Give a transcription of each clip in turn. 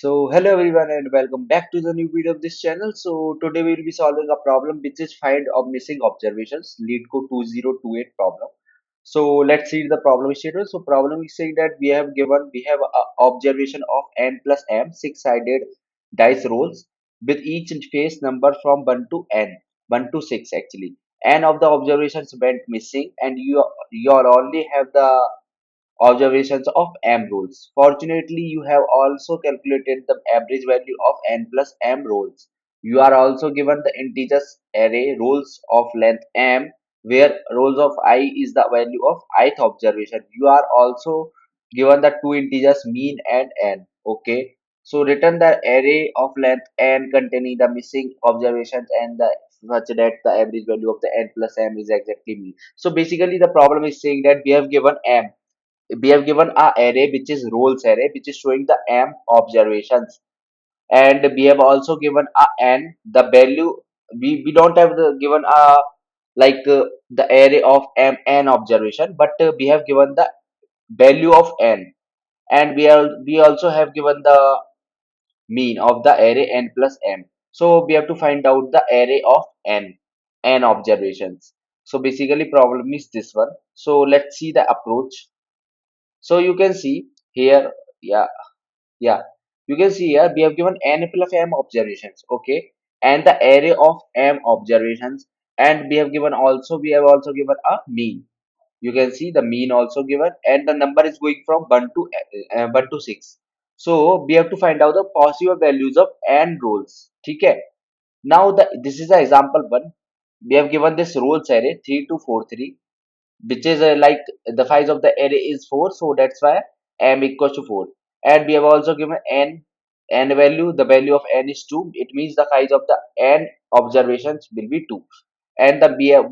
Hello everyone and welcome back to the new video of this channel. Today we will be solving a problem which is find of missing observations, Leetcode 2028 problem. Let's see the problem statement. Problem is saying that we have a observation of n plus m six-sided dice rolls with each face number from 1 to n, 1 to 6 actually. N of the observations went missing and you only have the observations of m rolls. Fortunately, you have also calculated the average value of n plus m rolls. You are also given the integers array rolls of length m, where rolls of I is the value of ith observation. You are also given the two integers mean and n. Okay. So return the array of length n containing the missing observations and the such that the average value of the n plus m is exactly mean. So basically the problem is saying that we have given a array which is roles array which is showing the m observations, and we have also given a n the value. We don't have the given a the array of m n observation, but we have given the value of n, and we also have given the mean of the array n plus m. So we have to find out the array of n observations. So basically problem is this one. So let's see the approach. So you can see here, yeah, yeah, you can see here we have given n plus m observations, okay, and the array of m observations, and we have also given a mean. You can see the mean also given, and the number is going from 1 to 1 to 6. So we have to find out the possible values of n rows. Okay. Now this is the example one. We have given this rows array 3 to 4 3, which is like the size of the array is 4, so that's why m equals to 4. And we have also given n value. The value of n is 2. It means the size of the n observations will be 2. And we have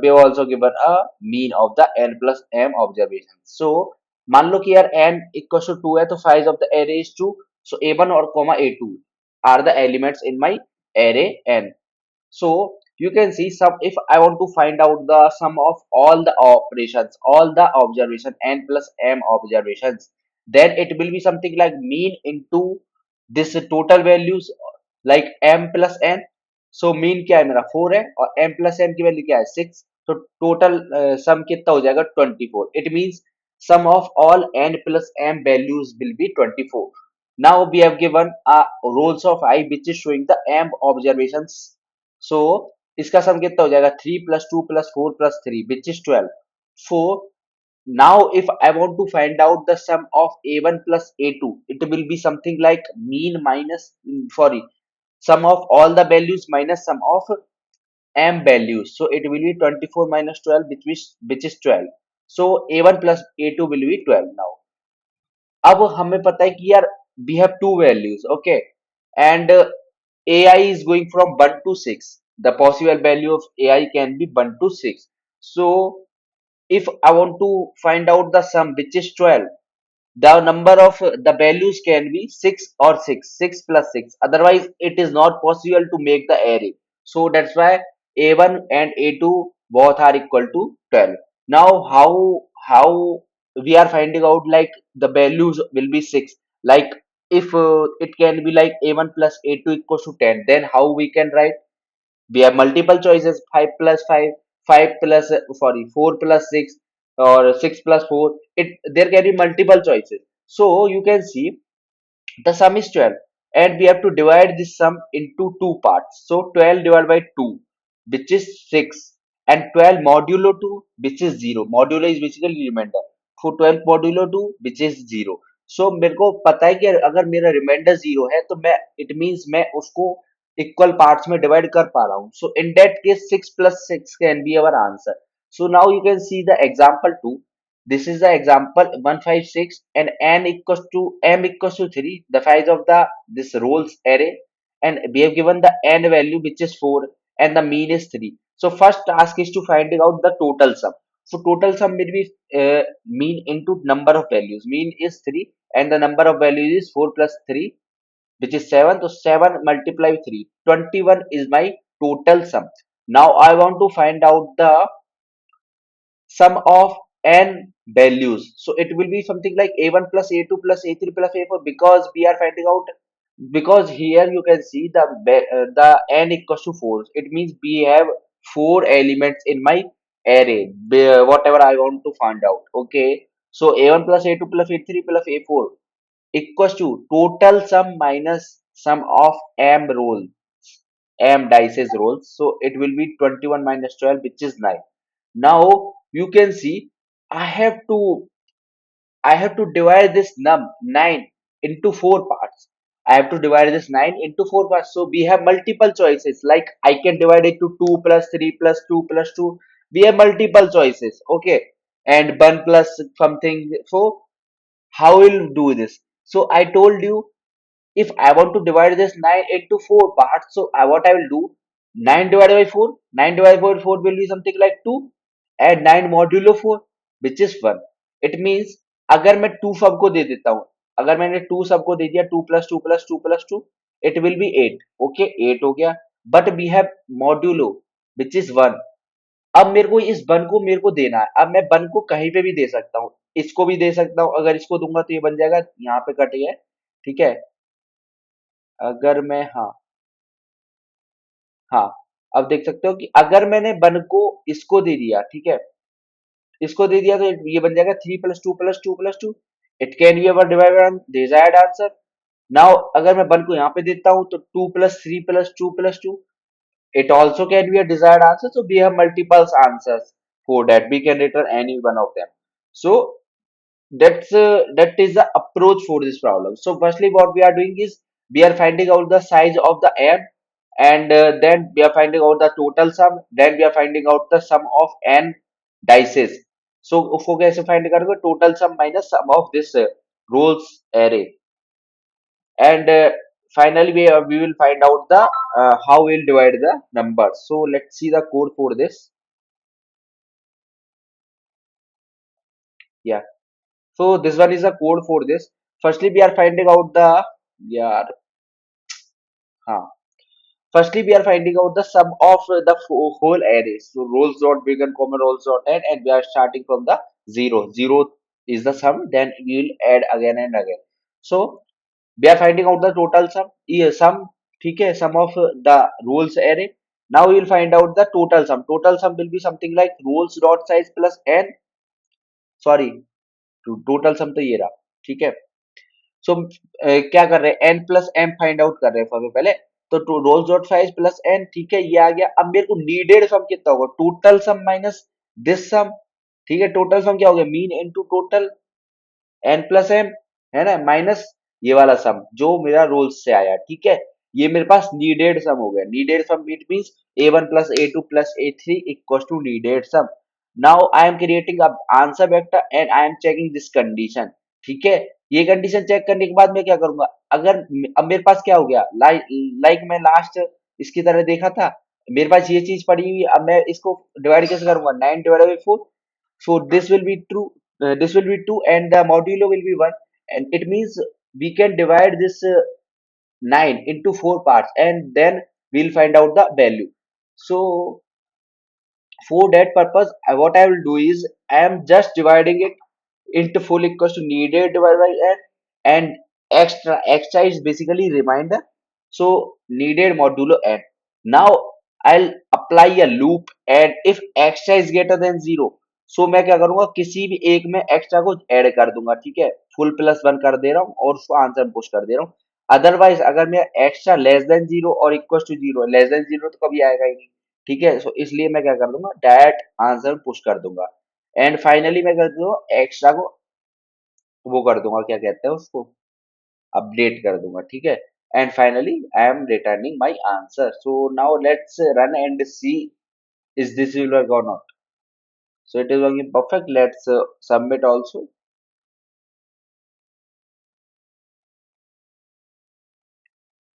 also given a mean of the n plus m observations. So मान लो कि यार n equals to 2 है, तो size of the array is 2. So a1 or comma a2 are the elements in my array n. So you can see some, if I want to find out the sum of all the operations, all the observation n plus m observations, then it will be something like mean into this total values like m plus n. So mean क्या है मेरा 4 है और m plus n की value क्या है 6. तो total sum कितना हो जाएगा 24. It means sum of all n plus m values will be 24. Now we have given a rows of I which is showing the m observations. So इसका सम कितना हो जाएगा 3 plus 2 plus 4 plus 3 which is 12. So now if I want to find out the sum of a1 plus a2, it will be something like mean minus, sorry, sum of all the values minus sum of m values. So it will be 24 minus 12, which is 12. So a1 plus a2 will be 12 now. अब हमें पता है कि यार we have two values, okay, and ai is going from 1 to 6. The possible value of ai can be 1 to 6. So if I want to find out the sum which is 12, the number of the values can be 6 or 6 plus 6. Otherwise it is not possible to make the array. So that's why a1 and a2 both are equal to 12. Now how we are finding out like the values will be 6, like if it can be like a1 plus a2 equals to 10, then how we can write? We have multiple choices: 5 plus 5, 5 plus sorry 4 plus 6, or 6 plus 4. It there can be multiple choices. So you can see the sum is 12, and we have to divide this sum into two parts. So 12 divided by 2, which is 6, and 12 modulo 2, which is 0. Modulo is basically remainder. So 12 modulo 2, which is 0. So मेरे को पता है कि अगर मेरा reminder 0 है, तो मैं इट मींस मैं उसको इक्वल पार्ट्स में डिवाइड कर पा रहा हूँ. So in that case 6 plus 6 can be our answer. So now you can see the example 2. This is the example 156, and n equals to m equals to 3, the size of the this roles array, and we have given the n value which is 4, and the mean is 3. So first task is to finding out the total sum. So total sum will be mean into number of values. Mean is 3 and the number of values is 4 plus 3, which is 7. So 7 multiply with 3, 21 is my total sum. Now I want to find out the sum of n values. So it will be something like a1 plus a2 plus a3 plus a4, because we are finding out because here you can see the n equals to 4. It means we have four elements in my array, whatever I want to find out. Okay, so a1 plus a2 plus a3 plus a4 equals to total sum minus sum of m roll, m dices rolls. So it will be 21 minus 12, which is 9. Now you can see I have to I have to divide this 9 into four parts. I have to divide this 9 into four parts. So we have multiple choices. Like I can divide it to 2 plus 3 plus 2 plus 2. We have multiple choices. Okay. And 1 plus something. So how will do this? So I told you, if I want to divide this 9 into 4 parts, so what I will do, 9 divided by 4, 9 divided by 4 will be something like 2, and 9 modulo 4, which is 1. It means अगर मैं 2 सबको दे देता हूँ, अगर मैंने 2 सबको दे दिया, 2 plus 2 plus 2 plus 2, it will be 8. Okay, 8 हो गया. But we have modulo, which is 1. अब मेरे को इस 1 को मेरे को देना है. अब मैं 1 को कहीं पे भी दे सकता हूँ. इसको भी दे सकता हूँ. अगर इसको दूंगा तो ये बन जाएगा, यहाँ पे कट गया है. ठीक है. अगर मैं, हाँ, हाँ, अब देख सकते हो कि अगर मैंने वन को इसको दे दिया, ठीक है, इसको दे दिया तो ये बन जाएगा 3 + 2 + 2 + 2. It can be our divided on desired answer. Now अगर मैं वन को यहाँ पे देता हूँ तो 2 + 3 + 2 + 2, it also can be a desired answer. So we have multiple answers for that. We can return any one of them. So that is the approach for this problem. So firstly what we are doing is we are finding out the size of the m, and then we are finding out the total sum, then we are finding out the sum of n dices. So उसको कैसे find करोगे, total sum minus sum of this rows array, and finally we will find out the how we'll divide the numbers. So let's see the code for this. Yeah, so this one is a code for this. Firstly we are finding out the, yeah, huh. Firstly, we are finding out the sum of the whole array. So rows dot begin comma rows dot end, and we are starting from the 0. 0 is the sum. Then we will add again and again. So we are finding out the total sum. Yeah, sum. ठीक है, sum of the rows array. Now we will find out the total sum. Total sum will be something like rows dot size plus n. Sorry, total sum तो ये रहा. ठीक है. सो क्या कर रहे हैं, N plus M find out कर रहे हैं सबसे पहले. तो rows dot size plus N, ठीक है, ये आ गया. अब मेरे को नीडेड सम कितना होगा, total sum minus this sum. ठीक है, टोटल सम क्या हो गया, mean into total N plus M, है ना, माइनस ये वाला सम जो मेरा रोल्स से आया. ठीक है, ये मेरे पास नीडेड सम हो गया. Needed sum it means a1 plus a2 plus a3 equals to needed sum. Now I am creating a answer vector and I am checking this condition. ठीक है, ये कंडीशन चेक करने के बाद मैं क्या करूंगा, अगर अब मेरे पास क्या हो गया, लाइक मैं लास्ट इसकी तरह देखा था, मेरे पास ये चीज पड़ी हुई. अब मैं इसको डिवाइड कैसे करूंगा, 9 divided by 4. So this will be true. This will be 2, and the modulo will be 1. And it means we can divide this 9 into 4 parts, and then we'll find out the value. So for that purpose, what I will do is I am just dividing it into full equals to needed divided by n, and extra is basically reminder. So needed modulo n. Now I'll apply a loop, and if extra is greater than 0, so मैं क्या करूंगा, किसी भी एक में extra को add कर दूंगा. ठीक है, फुल प्लस वन कर दे रहा हूँ और उसको आंसर में पुश कर दे रहा हूँ. अदरवाइज अगर मैं एक्स्ट्रा लेस देन 0 और इक्वल टू 0, लेस देन 0 तो कभी आएगा ही नहीं. ठीक है, सो इसलिए मैं क्या कर दूंगा, डायरेक्ट आंसर पुश कर दूंगा. एंड फाइनली मैं कर दूंगा एक्स्ट्रा को, वो कर दूंगा, क्या कहते हैं उसको, अपडेट कर दूंगा. ठीक है, and finally I am returning my answer. So now let's run and see is this will work or not. So it is working perfect. Let's submit also.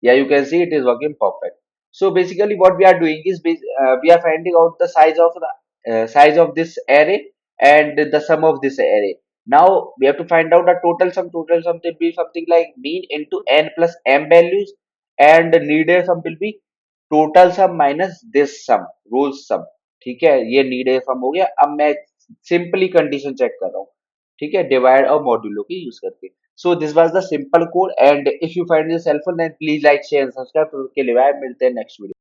Yeah, you can see it is working perfect. So basically what we are doing is we are finding out the size of this array and the sum of this array. Now we have to find out the total sum. Total sum will be something like mean into n plus m values, and the needed sum will be total sum minus this sum, rows sum. ठीक है, ये needed sum हो गया. अब मैं simply condition check कर रहा हूँ. ठीक है, डिवाइड और मॉड्यूलो की यूज करके. So this was the simple code, and if you find this helpful then please like, share and subscribe. तो उसके लिए मिलते हैं next video.